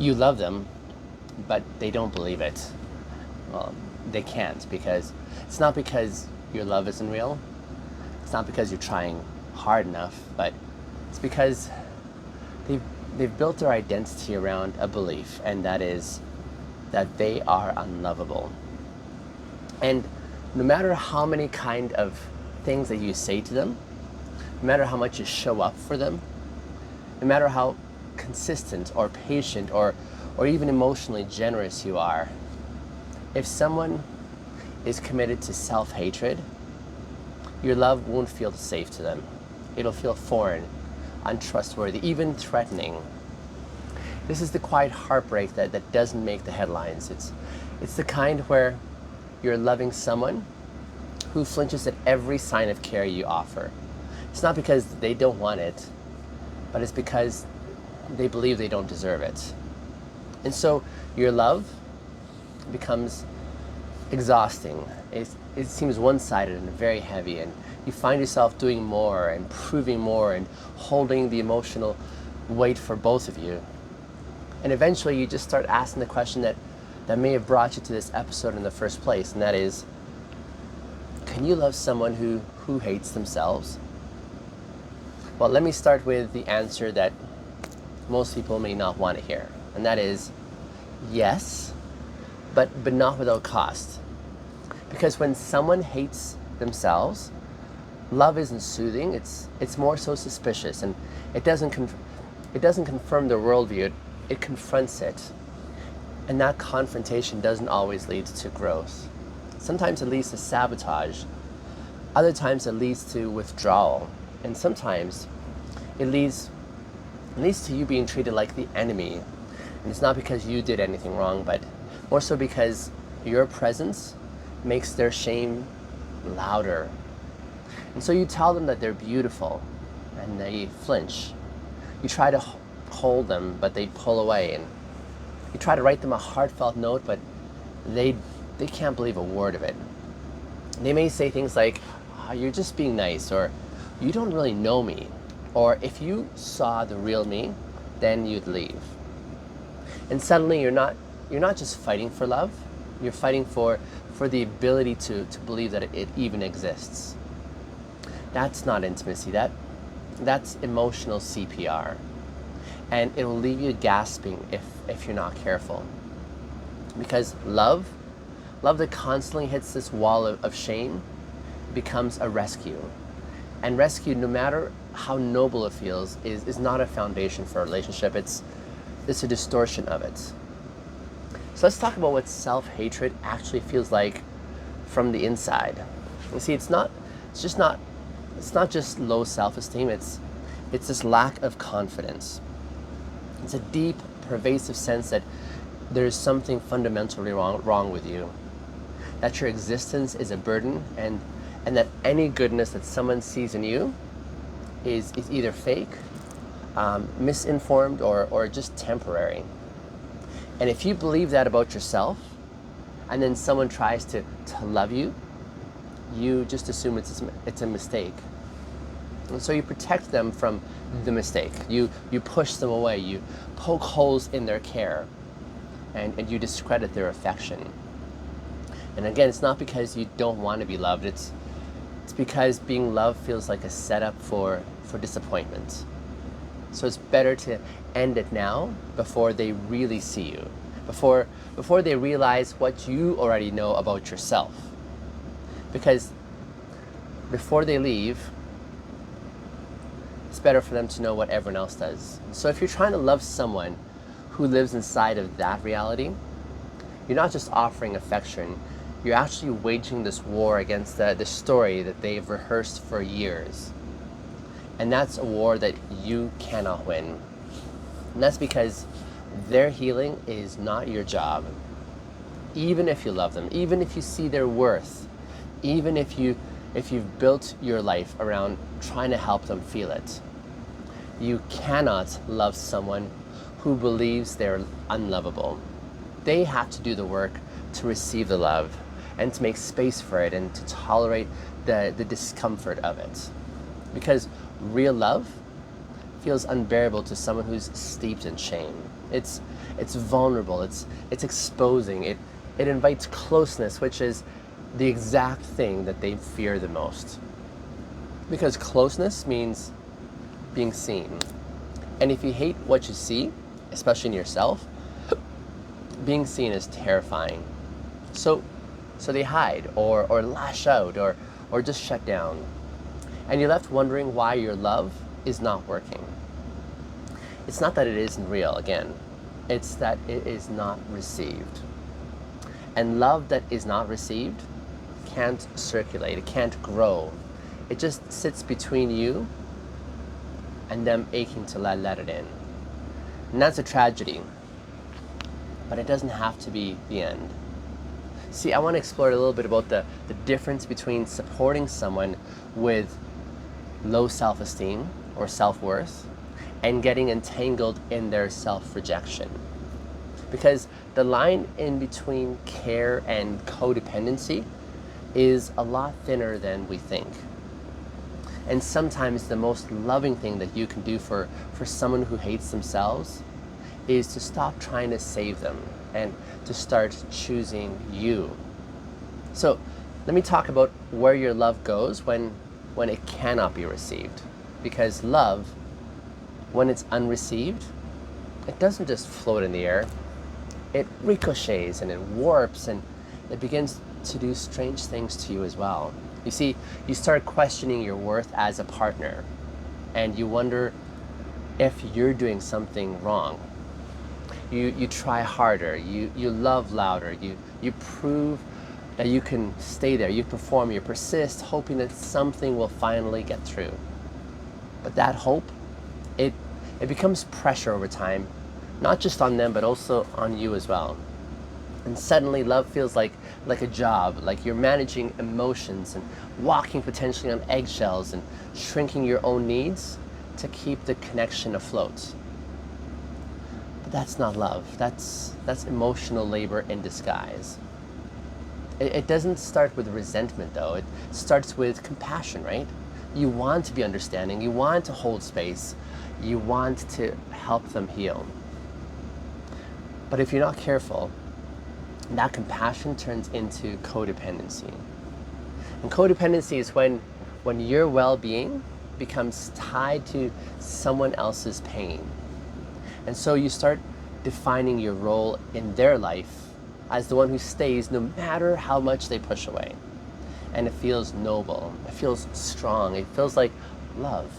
You love them, but they don't believe it. Well, they can't, because it's not because your love isn't real. It's not because you're trying hard enough, but it's because they've, they've built their identity around a belief, and that is that they are unlovable. And no matter how many kind of things that you say to them, no matter how much you show up for them, no matter how consistent or patient or even emotionally generous you are, if someone is committed to self-hatred, your love won't feel safe to them. It'll feel foreign, untrustworthy, even threatening. This is the quiet heartbreak that doesn't make the headlines. It's the kind where you're loving someone who flinches at every sign of care you offer. It's not because they don't want it, but it's because they believe they don't deserve it. And so your love becomes exhausting. It seems one-sided and very heavy, and you find yourself doing more and proving more and holding the emotional weight for both of you. And eventually you just start asking the question that may have brought you to this episode in the first place, and that is, can you love someone who hates themselves? Well, let me start with the answer that most people may not want to hear, and that is yes, but not without cost. Because when someone hates themselves, love isn't soothing, it's more so suspicious, and it doesn't confirm their worldview, it confronts it. And that confrontation doesn't always lead to growth. Sometimes it leads to sabotage, other times it leads to withdrawal, and sometimes it leads to you being treated like the enemy. And it's not because you did anything wrong, but more so because your presence makes their shame louder. And so you tell them that they're beautiful, and they flinch. You try to hold them, but they pull away. And you try to write them a heartfelt note, but they can't believe a word of it. They may say things like, "Oh, you're just being nice," or "You don't really know me," or "If you saw the real me, then you'd leave." And suddenly you're not just fighting for love, you're fighting for the ability to believe that it even exists. That's not intimacy, that's emotional CPR. And it will leave you gasping if you're not careful. Because love that constantly hits this wall of shame becomes a rescue. And rescue, no matter how noble it feels, is not a foundation for a relationship. It's a distortion of it. So let's talk about what self-hatred actually feels like from the inside. You see, it's not just low self-esteem, it's this lack of confidence. It's a deep, pervasive sense that there's something fundamentally wrong with you, that your existence is a burden, and that any goodness that someone sees in you is either fake, misinformed, or just temporary. And if you believe that about yourself, and then someone tries to love you, you just assume it's a mistake. And so you protect them from the mistake. You push them away, you poke holes in their care, and you discredit their affection. And again, it's not because you don't want to be loved, it's because being loved feels like a setup for disappointment. So it's better to end it now before they really see you, before they realize what you already know about yourself. Because before they leave, it's better for them to know what everyone else does. So if you're trying to love someone who lives inside of that reality, you're not just offering affection, you're actually waging this war against the story that they've rehearsed for years. And that's a war that you cannot win. And that's because their healing is not your job. Even if you love them, even if you see their worth, even if you've built your life around trying to help them feel it, you cannot love someone who believes they're unlovable. They have to do the work to receive the love and to make space for it and to tolerate the discomfort of it. Because real love feels unbearable to someone who's steeped in shame. It's vulnerable, it's exposing, it invites closeness, which is the exact thing that they fear the most. Because closeness means being seen. And if you hate what you see, especially in yourself, being seen is terrifying. So they hide or lash out or just shut down. And you're left wondering why your love is not working. It's not that it isn't real, again. It's that it is not received. And love that is not received can't circulate, it can't grow. It just sits between you and them aching to let it in. And that's a tragedy. But it doesn't have to be the end. See, I want to explore a little bit about the difference between supporting someone with low self-esteem or self-worth and getting entangled in their self-rejection. Because the line in between care and codependency is a lot thinner than we think. And sometimes the most loving thing that you can do for someone who hates themselves is to stop trying to save them and to start choosing you. So let me talk about where your love goes when it cannot be received. Because love, when it's unreceived, it doesn't just float in the air. It ricochets and it warps and it begins to do strange things to you as well. You see, you start questioning your worth as a partner and you wonder if you're doing something wrong. You try harder, you love louder, you prove that you can stay there, you perform, you persist, hoping that something will finally get through. But that hope, it becomes pressure over time, not just on them, but also on you as well. And suddenly love feels like a job, like you're managing emotions and walking potentially on eggshells and shrinking your own needs to keep the connection afloat. But that's not love. That's emotional labor in disguise. It doesn't start with resentment though. It starts with compassion, right? You want to be understanding. You want to hold space. You want to help them heal. But if you're not careful, that compassion turns into codependency. And codependency is when your well-being becomes tied to someone else's pain. And so you start defining your role in their life as the one who stays no matter how much they push away. And it feels noble, it feels strong, it feels like love.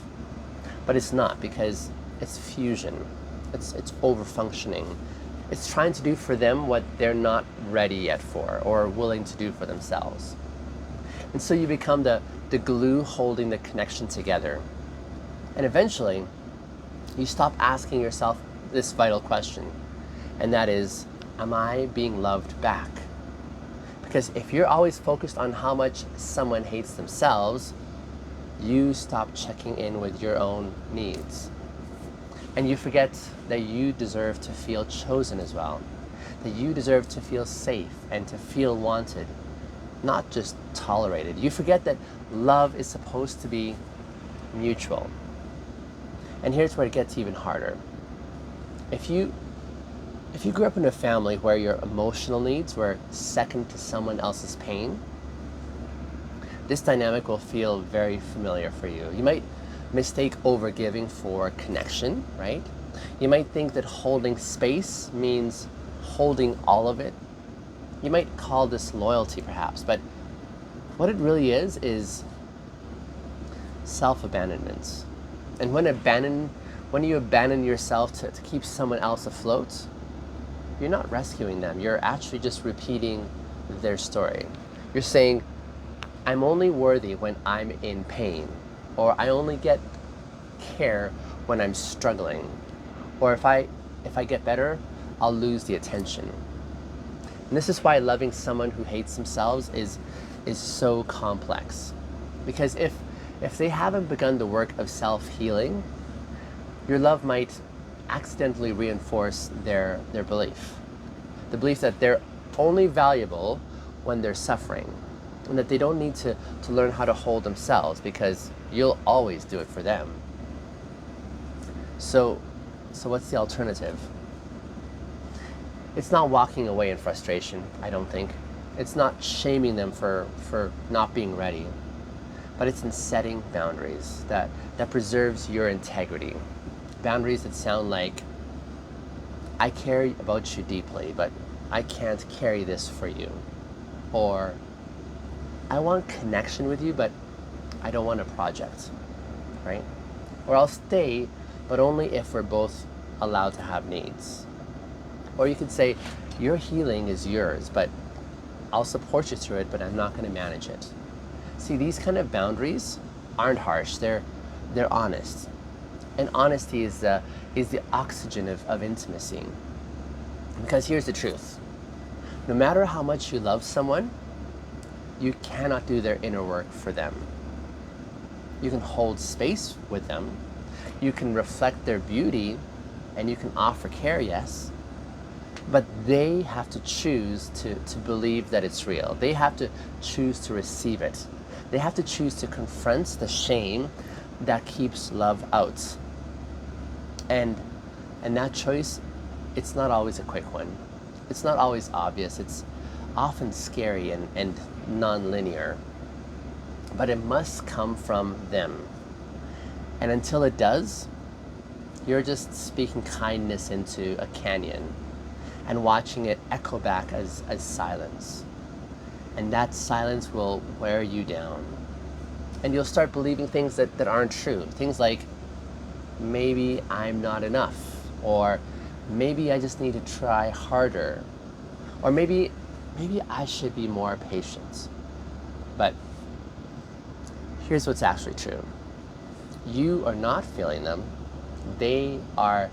But it's not, because it's fusion, it's over-functioning. It's trying to do for them what they're not ready yet for or willing to do for themselves. And so you become the glue holding the connection together. And eventually, you stop asking yourself this vital question, and that is, am I being loved back? Because if you're always focused on how much someone hates themselves, you stop checking in with your own needs. And you forget that you deserve to feel chosen as well. That you deserve to feel safe and to feel wanted, not just tolerated. You forget that love is supposed to be mutual. And here's where it gets even harder. If you grew up in a family where your emotional needs were second to someone else's pain, this dynamic will feel very familiar for you. You might mistake overgiving for connection, right? You might think that holding space means holding all of it. You might call this loyalty perhaps, but what it really is self-abandonment. And when you abandon yourself to keep someone else afloat, you're not rescuing them. You're actually just repeating their story. You're saying, I'm only worthy when I'm in pain, or I only get care when I'm struggling, or if I get better, I'll lose the attention. And this is why loving someone who hates themselves is so complex. Because if they haven't begun the work of self-healing, your love might accidentally reinforce their belief. The belief that they're only valuable when they're suffering, and that they don't need to learn how to hold themselves because you'll always do it for them. So, so what's the alternative? It's not walking away in frustration, I don't think. It's not shaming them for not being ready, but it's in setting boundaries that preserves your integrity. Boundaries that sound like, I care about you deeply, but I can't carry this for you. Or, I want connection with you, but I don't want a project, right? Or I'll stay, but only if we're both allowed to have needs. Or you could say, your healing is yours, but I'll support you through it, but I'm not going to manage it. See, these kind of boundaries aren't harsh. They're honest. And honesty is the oxygen of intimacy. Because here's the truth. No matter how much you love someone, you cannot do their inner work for them. You can hold space with them. You can reflect their beauty, and you can offer care, yes. But they have to choose to believe that it's real. They have to choose to receive it. They have to choose to confront the shame that keeps love out. And that choice, it's not always a quick one. It's not always obvious. It's often scary and non-linear. But it must come from them. And until it does, you're just speaking kindness into a canyon and watching it echo back as silence. And that silence will wear you down. And you'll start believing things that aren't true. Things like, maybe I'm not enough, or maybe I just need to try harder, or maybe I should be more patient. But here's what's actually true. You are not feeling them. They are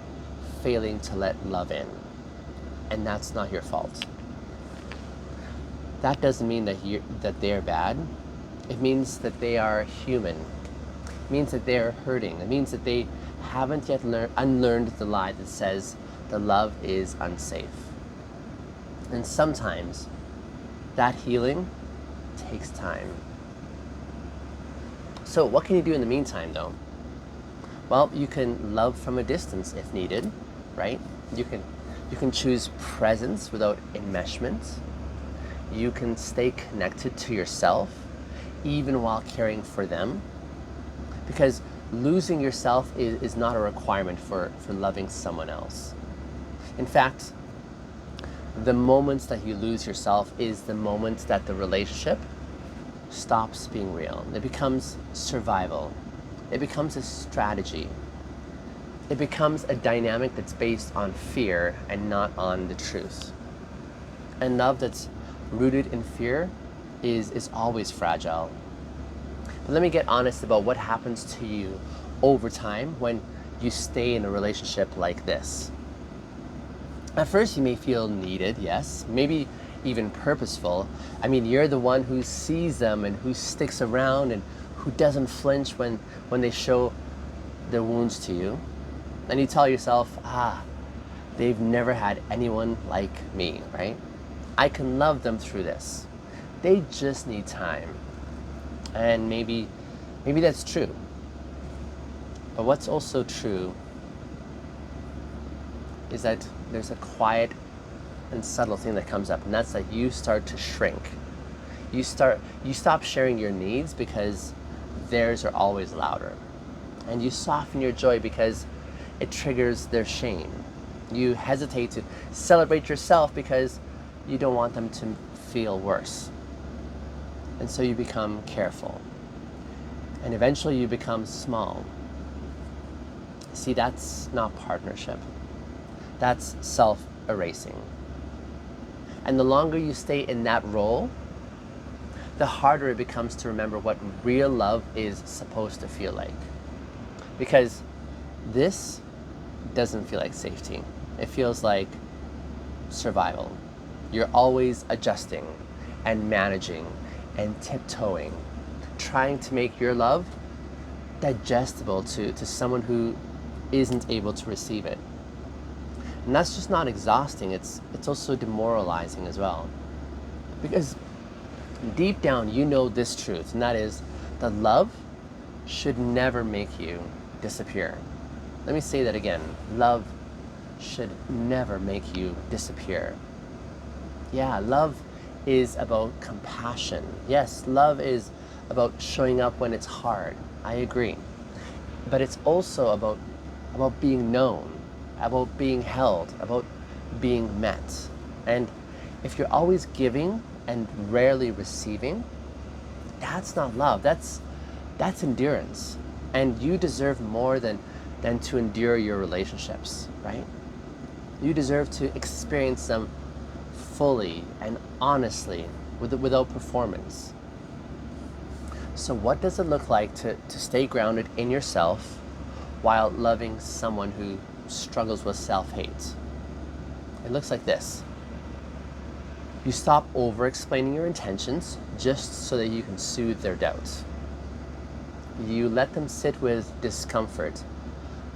failing to let love in. And that's not your fault. That doesn't mean that they're bad. It means that they are human. It means that they're hurting. It means that they haven't yet unlearned the lie that says the love is unsafe. And sometimes that healing takes time. So what can you do in the meantime, though? Well, you can love from a distance if needed, right? You can choose presence without enmeshment. You can stay connected to yourself even while caring for them. Because losing yourself is not a requirement for loving someone else. In fact, the moments that you lose yourself is the moment that the relationship stops being real. It becomes survival. It becomes a strategy. It becomes a dynamic that's based on fear and not on the truth. And love that's rooted in fear is always fragile. But let me get honest about what happens to you over time when you stay in a relationship like this. At first you may feel needed, yes, maybe even purposeful. I mean, you're the one who sees them and who sticks around and who doesn't flinch when they show their wounds to you. And you tell yourself, they've never had anyone like me, right? I can love them through this. They just need time. And maybe that's true. But what's also true is that there's a quiet and subtle thing that comes up, and that's that you start to shrink. You stop sharing your needs because theirs are always louder. And you soften your joy because it triggers their shame. You hesitate to celebrate yourself because you don't want them to feel worse. And so you become careful. And eventually you become small. See, that's not partnership. That's self-erasing. And the longer you stay in that role, the harder it becomes to remember what real love is supposed to feel like. Because this doesn't feel like safety. It feels like survival. You're always adjusting and managing and tiptoeing, trying to make your love digestible to someone who isn't able to receive it. And that's just not exhausting, it's also demoralizing as well. Because deep down you know this truth, and that is that love should never make you disappear. Let me say that again. Love should never make you disappear. Yeah, love is about compassion. Yes, love is about showing up when it's hard. I agree. But it's also about being known, about being held, about being met. And if you're always giving and rarely receiving, that's not love. That's endurance. And you deserve more than to endure your relationships, right? You deserve to experience them fully and honestly without performance. So what does it look like to stay grounded in yourself while loving someone who struggles with self-hate? It looks like this. You stop over-explaining your intentions just so that you can soothe their doubts. You let them sit with discomfort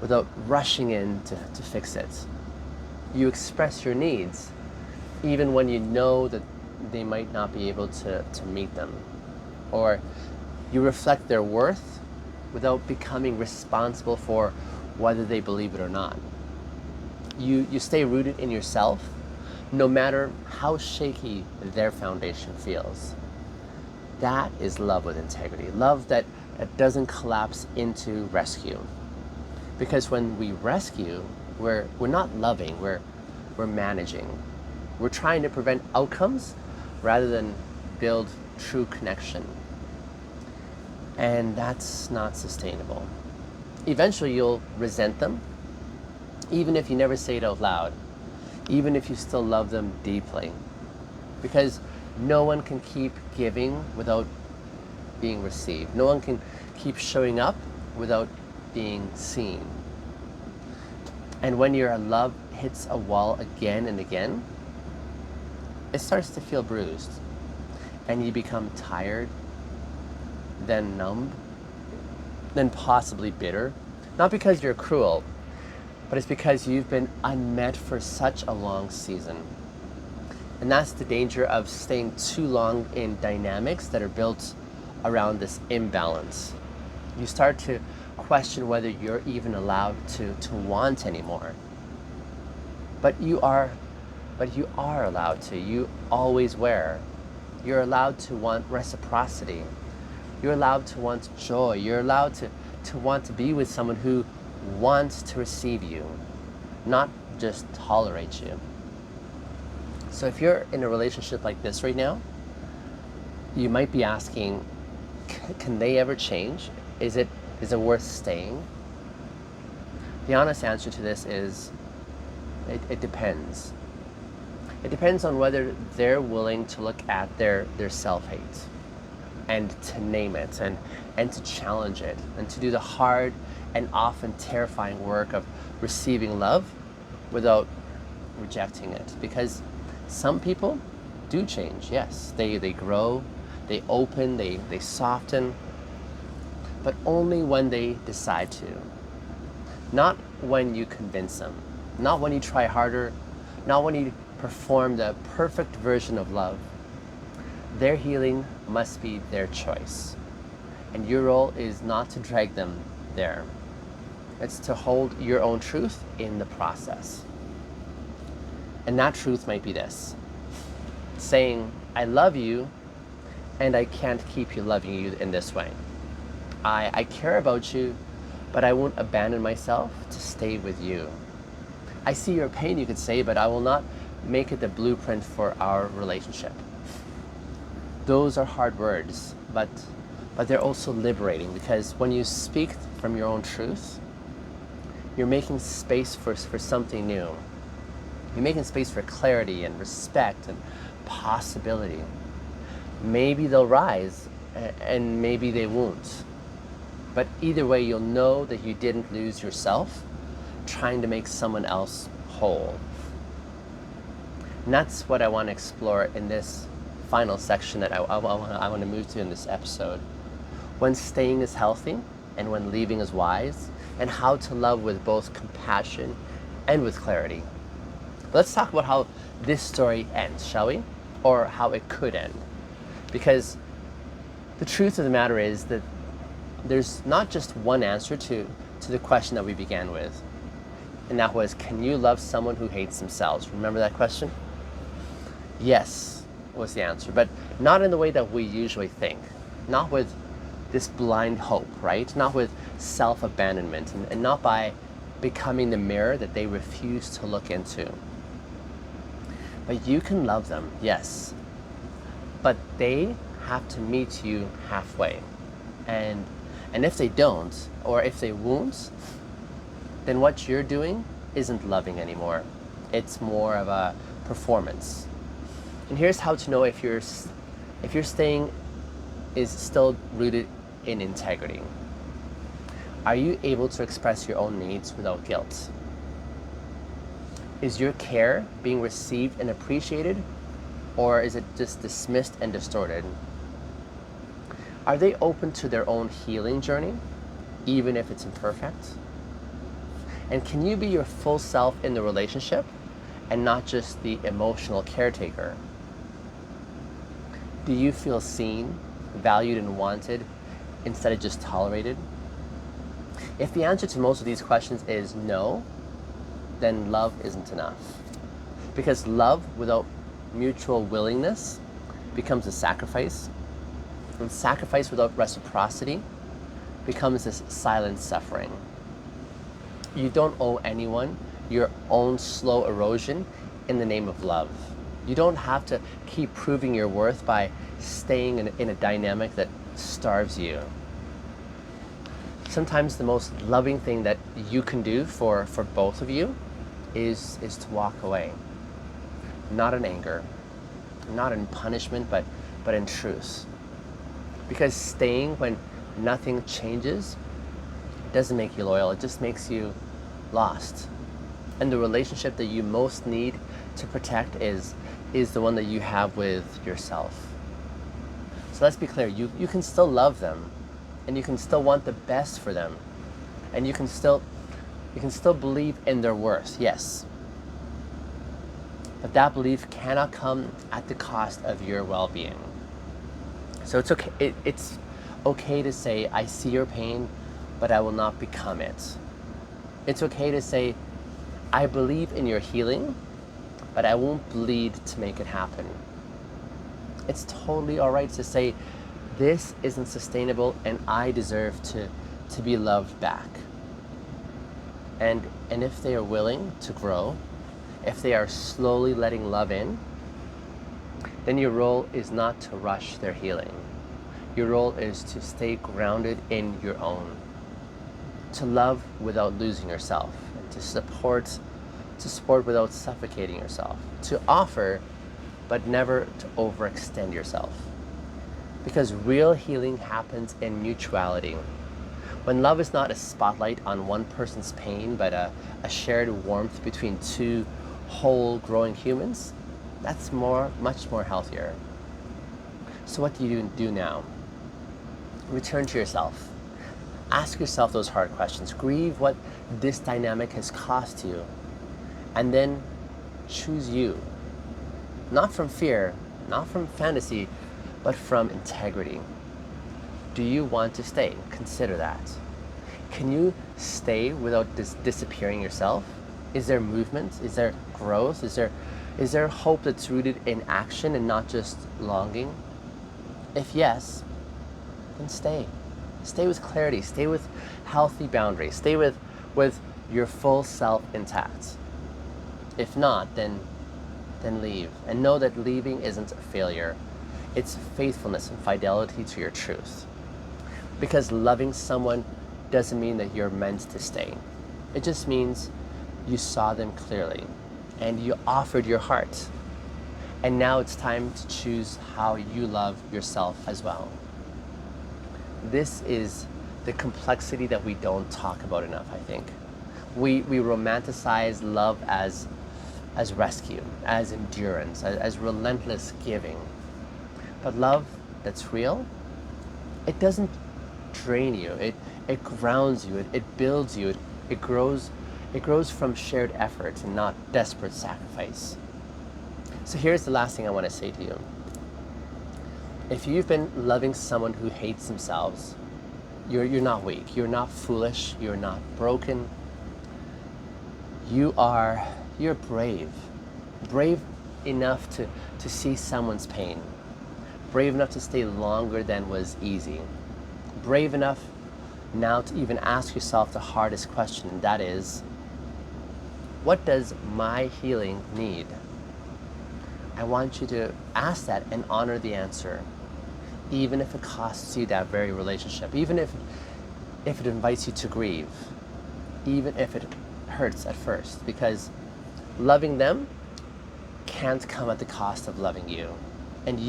without rushing in to fix it. You express your needs even when you know that they might not be able to meet them. Or you reflect their worth without becoming responsible for whether they believe it or not. You stay rooted in yourself no matter how shaky their foundation feels. That is love with integrity. Love that doesn't collapse into rescue. Because when we rescue, we're not loving, we're managing. We're trying to prevent outcomes rather than build true connection. And that's not sustainable. Eventually you'll resent them, even if you never say it out loud, even if you still love them deeply. Because no one can keep giving without being received. No one can keep showing up without being seen. And when your love hits a wall again and again, it starts to feel bruised. And you become tired, then numb, then possibly bitter. Not because you're cruel, but it's because you've been unmet for such a long season. And that's the danger of staying too long in dynamics that are built around this imbalance. You start to question whether you're even allowed to want anymore. But you are allowed to. You always were. You're allowed to want reciprocity. You're allowed to want joy. You're allowed to want to be with someone who wants to receive you, not just tolerate you. So if you're in a relationship like this right now, you might be asking, can they ever change? Is it worth staying? The honest answer to this is, it depends. It depends on whether they're willing to look at their self-hate and to name it and to challenge it and to do the hard and often terrifying work of receiving love without rejecting it. Because some people do change, yes. They grow, they open, they soften, but only when they decide to. Not when you convince them, not when you try harder, not when you perform the perfect version of love. Their healing must be their choice. And your role is not to drag them there. It's to hold your own truth in the process. And that truth might be this: saying, I love you, and I can't keep you loving you in this way. I care about you, but I won't abandon myself to stay with you. I see your pain, you could say, but I will not make it the blueprint for our relationship. Those are hard words, but they're also liberating, because when you speak from your own truth, you're making space for something new. You're making space for clarity and respect and possibility. Maybe they'll rise, and maybe they won't. But either way, you'll know that you didn't lose yourself trying to make someone else whole. And that's what I want to explore in this final section that I want to move to in this episode. When staying is healthy and when leaving is wise, and how to love with both compassion and with clarity. Let's talk about how this story ends, shall we? Or how it could end. Because the truth of the matter is that there's not just one answer to to the question that we began with. And that was, can you love someone who hates themselves? Remember that question? Yes was the answer, but not in the way that we usually think. Not with this blind hope, right? Not with self-abandonment, and not by becoming the mirror that they refuse to look into. But you can love them, yes. But they have to meet you halfway. And if they don't, or if they won't, then what you're doing isn't loving anymore. It's more of a performance. And here's how to know if your staying is still rooted in integrity. Are you able to express your own needs without guilt? Is your care being received and appreciated, or is it just dismissed and distorted? Are they open to their own healing journey, even if it's imperfect? And can you be your full self in the relationship and not just the emotional caretaker? Do you feel seen, valued, and wanted instead of just tolerated? If the answer to most of these questions is no, then love isn't enough. Because love without mutual willingness becomes a sacrifice, and sacrifice without reciprocity becomes this silent suffering. You don't owe anyone your own slow erosion in the name of love. You don't have to keep proving your worth by staying in a dynamic that starves you. Sometimes the most loving thing that you can do for both of you is to walk away. Not in anger, not in punishment, but in truth. Because staying when nothing changes doesn't make you loyal, it just makes you lost. And the relationship that you most need to protect is the one that you have with yourself. So let's be clear, you can still love them, and you can still want the best for them, and you can still believe in their worth, yes. But that belief cannot come at the cost of your well-being. So it's okay to say, I see your pain, but I will not become it. It's okay to say, I believe in your healing, but I won't bleed to make it happen. It's totally all right to say, this isn't sustainable and I deserve to be loved back. And if they are willing to grow, if they are slowly letting love in, then your role is not to rush their healing. Your role is to stay grounded in your own, to love without losing yourself, and to support without suffocating yourself, to offer but never to overextend yourself. Because real healing happens in mutuality. When love is not a spotlight on one person's pain, but a shared warmth between two whole growing humans, that's much more healthier. So what do you do now? Return to yourself. Ask yourself those hard questions. Grieve what this dynamic has cost you. And then choose you. Not from fear, not from fantasy, but from integrity. Do you want to stay? Consider that. Can you stay without disappearing yourself? Is there movement? Is there growth? Is there hope that's rooted in action and not just longing? If yes, then stay. Stay with clarity. Stay with healthy boundaries. Stay with your full self intact. If not, then leave. And know that leaving isn't a failure. It's faithfulness and fidelity to your truth. Because loving someone doesn't mean that you're meant to stay. It just means you saw them clearly and you offered your heart. And now it's time to choose how you love yourself as well. This is the complexity that we don't talk about enough, I think. We romanticize love as rescue, as endurance, as relentless giving. But love that's real, it doesn't drain you. It grounds you. It builds you. It grows from shared effort and not desperate sacrifice. So here's the last thing I want to say to you. If you've been loving someone who hates themselves, You're not weak. You're not foolish. You're not broken. You're brave. Brave enough to see someone's pain. Brave enough to stay longer than was easy. Brave enough now to even ask yourself the hardest question, and that is, what does my healing need? I want you to ask that and honor the answer, even if it costs you that very relationship, even if it invites you to grieve, even if it hurts at first, because loving them can't come at the cost of loving you. And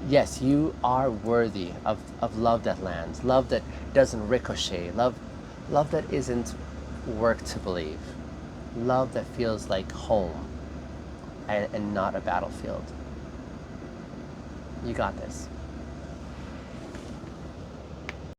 yes, you are worthy of love that lands, love that doesn't ricochet, love that isn't work to believe, love that feels like home and not a battlefield. You got this.